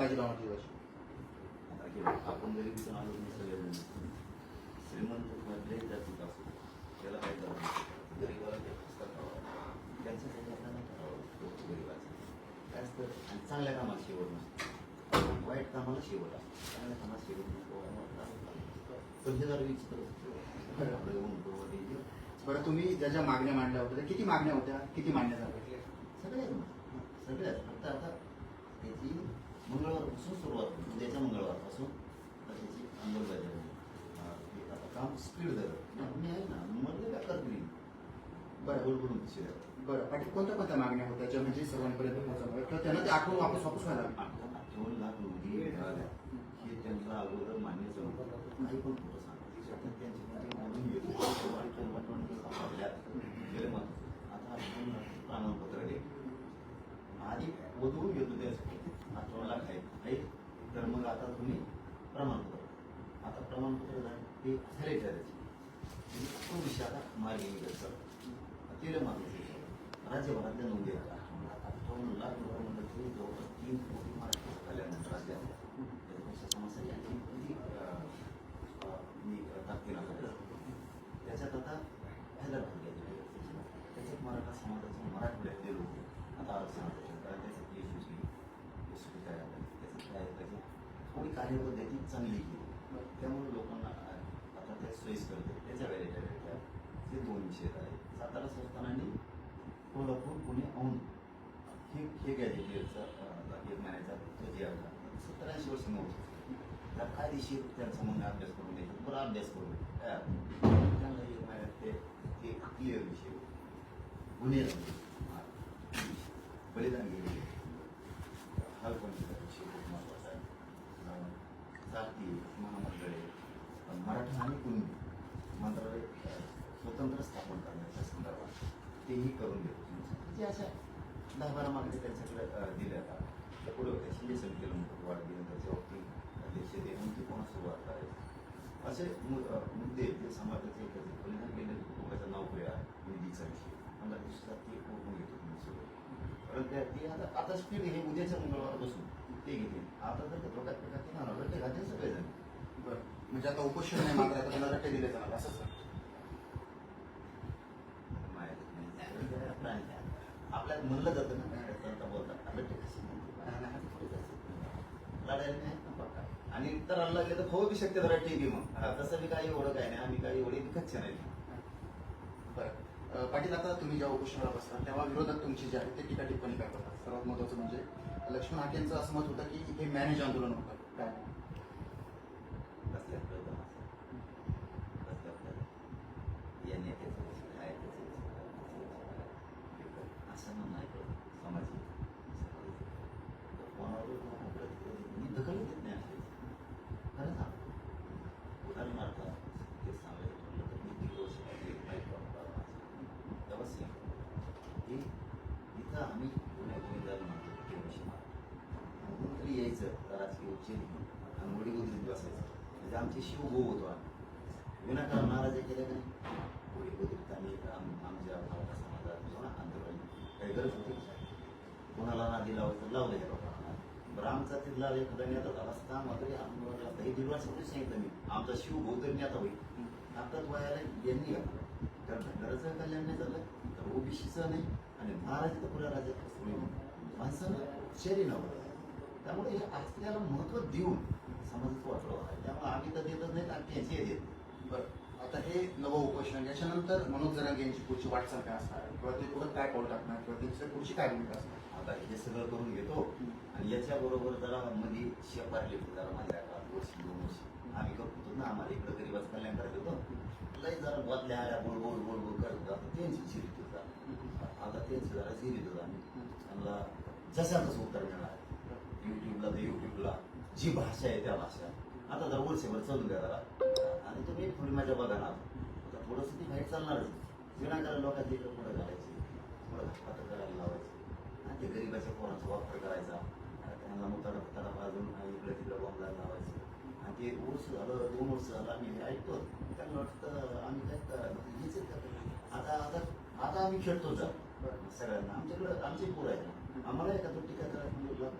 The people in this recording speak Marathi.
बाजी लावणार जीवाची? आपण गरिबीतून आलो सगळे श्रीमंत मधले जातीत असो त्याला काय करावं गरीबाला ते त्यांच्यासाठी आपल्याला करावं गरीबाचं काय असतं. आणि चांगल्या कामाला शेवट नसतं, वाईट कामाला शेवट असतो. चांगल्या कामाला शेवट नसतो. पंचेदार विचित्र बरं, तुम्ही ज्या ज्या मागण्या मांडल्या होत्या किती मागण्या होत्या, किती मान्य झाल्या? सगळ्याच फक्त आता त्याची मंगळवारपासून सुरुवात, उद्याच्या मंगळवारपासून त्याची अंमलबजावणी. आता काम स्पीड झालं मी आहे ना, मला काय करतील बरं बोलून बरं. पाटील, कोणत्या कोणत्या मागण्या होत्या ज्या म्हणजे सर्वांपर्यंत पोहोचवल्या किंवा त्यांना ते आठवून वापस व्हायला? 58 लाख नोंदी मिळाल्या हे त्यांचा अगोदर मान्यच नव्हतं. काही पण खोटं सांगतात त्यांची आता आपण प्रमाणपत्र घे आधी वधू घेतो त्यासाठी 58 लाख आहे तर मग आता तुम्ही प्रमाणपत्र, आता प्रमाणपत्र ते झाले ठरायचे तो विषय आता मार्गी निघत ते महत्वाचं. राज्यभरातल्या नोंदी 58 लाख रुपये म्हणलं तरी जवळपास 3 कोटी महाराष्ट्र झाल्यानंतर राज्यात त्याच्यापेक्षा समस्या आणखी किती मी टाकते ना त्याच्यात आता हैदराबाद घ्यायचे त्याच्यात मराठा समाजाचे मराठवाड्यातले लोक आता आरक्षणाचे कारण त्याच्यात यशस्वी काय त्याच्यात काय पाहिजे थोडी कार्यपद्धती चांगली केली त्यामुळे लोकांना आता त्या सोयीस्कर करते त्याच्या वेळेच्या हे 2 विषय आहेत. सातारा संस्थानाने कोल्हापूर पुणे औंध हे गॅजेटियरचा 1 महिन्याचा तो जे 87 वर्ष नव्हतं त्या कायदेशीर त्यांचा मग अभ्यास करून द्यायचा बरं अभ्यास करून त्यांना 1 महिन्यात ते क्लिअर विषय गुन्हे बलिदान गेले हलपणीचा विषय खूप महत्वाचा आहे. जाती महामंडळे मराठा आणि कुणबी मंत्रालय स्वतंत्र स्थापन करण्याच्या संदर्भात तेही करून देतो जे अशा 10-12 मागणी त्यांच्याकडे दिल्या आता पुढे होत्या शिंदे समितीला वाढ दिल्यानंतर बाबतीत अध्यक्ष देऊन ती पुन्हा सुरुवात करायची असे मुद्दे ते समाजाचे बलिदान गेलेल्या कुटुंबाचं नाव पुढे आहे निधीचा विषय 15 दिवसात ते पूर्ण घेतो तुम्ही सगळं कारण ते आता स्पीड हे उद्याच्या मंगळवार बसून ते घेतील. आता जर ते प्रकार ते ना रट्टे घालतील सगळेजण. बरं, म्हणजे आता उपोषण नाही मात्र आता त्यांना रट्टे दिले जाणार असं आपल्याला म्हणलं जातं ना बोलतात लढायला नाही पक्का आणि तर अल्ला गेलं तर होऊ बी शकते जरा टीव्ही मग तसं बी काही एवढं काय नाही आम्ही काही एवढे विकतचे नाही. बरं पाटील, आता तुम्ही जेव्हा उपोषणाला बसता तेव्हा विरोधक तुमची जे आहे ते टीका टिप्पणी करतात. सर्वात महत्त्वाचं म्हणजे लक्ष्मण हाकेंचं असं मत होतं की हे मॅनेज आंदोलन होतं काय या नेत्याचं काय असं म्हणणं आहे सामाजिक कोणावर मी दखल घेत नाही असे खरं सांग उदाहरणार्थ ते सांगायचं म्हटलं तर मी 1.5 वर्ष तेव्हा हे इथं आम्ही पुण्यात म्हणतो केवढी कोणतरी यायचं राजकीय उच्च आणि मोडी उद्रीत बसायचं म्हणजे आमचे शिवभाऊ होतो विनाकारण नाराज केल्या का नाही मोडी उद्रीत आम्ही आमच्या मराठा समाजात आंदोलन काही गरज होती कोणाला नादी लावायचं लावलं हे लोकांना बरं आमचा तिथला एखादा नेता झाला असता मात्र आंदोलनाला 1.5 वर्षापूर्वी सांगितलं मी आमचा शिवभाऊ तरी नेता होईल आता वयाला यांनी घातलं तर धनगराचं कल्याण नाही झालं तर ओबीसीचं नाही आणि महाराज तर पुऱ्या राज्यात माणसानं शहरी नव्हतं त्यामुळे हे आपल्याला महत्त्व देऊन समाजाचं वाटलं आहे त्यामुळे आम्ही तर देतच नाहीत आणि त्यांची देत. बरं, आता हे नवं उपोषण याच्यानंतर मनोज जरांगे यांची पुढची वाटचाल काय असणार किंवा ते पुढे काय पाऊल टाकणार किंवा त्यांची पुढची काय भूमिका असणार? आता हे सगळं करून घेतो आणि याच्याबरोबर जरा मध्ये शेपारले जरा माझ्या 1-2 वर्ष आम्ही करतो ना आम्हाला इकडं गरीबाचं कल्याण करायचं होतं लई जरा बदल्या आल्या बोल करत आता त्यांची झिरीत होता आता त्यांचं जरा झिरीत होता त्यांना जशातच उत्तर मिळणार युट्यूबला जी भाषा आहे त्या भाषा आता जर वर्षभर चालू द्या जरा आणि तुम्ही थोडी माझ्या बघा ना आता थोडंसं ती बाहेर चालणारच विनाकारण लोकांची इकडं पुढं घालायची थोडं घातपात करायला लावायची आणि ते गरीबाच्या पोरांचा वापर करायचा त्यांना मुताडा बाजून इकडे तिकडे बॉम्बला लावायचं आणि ते वर्ष झालं 2 वर्ष झालं आम्ही हे ऐकतो त्यांना वाटतं आम्ही काय हेच आता आम्ही खेळतो जा सगळ्यांना आमच्याकडं आमचे पोरं आहेत आम्हाला एका तो टीका करायला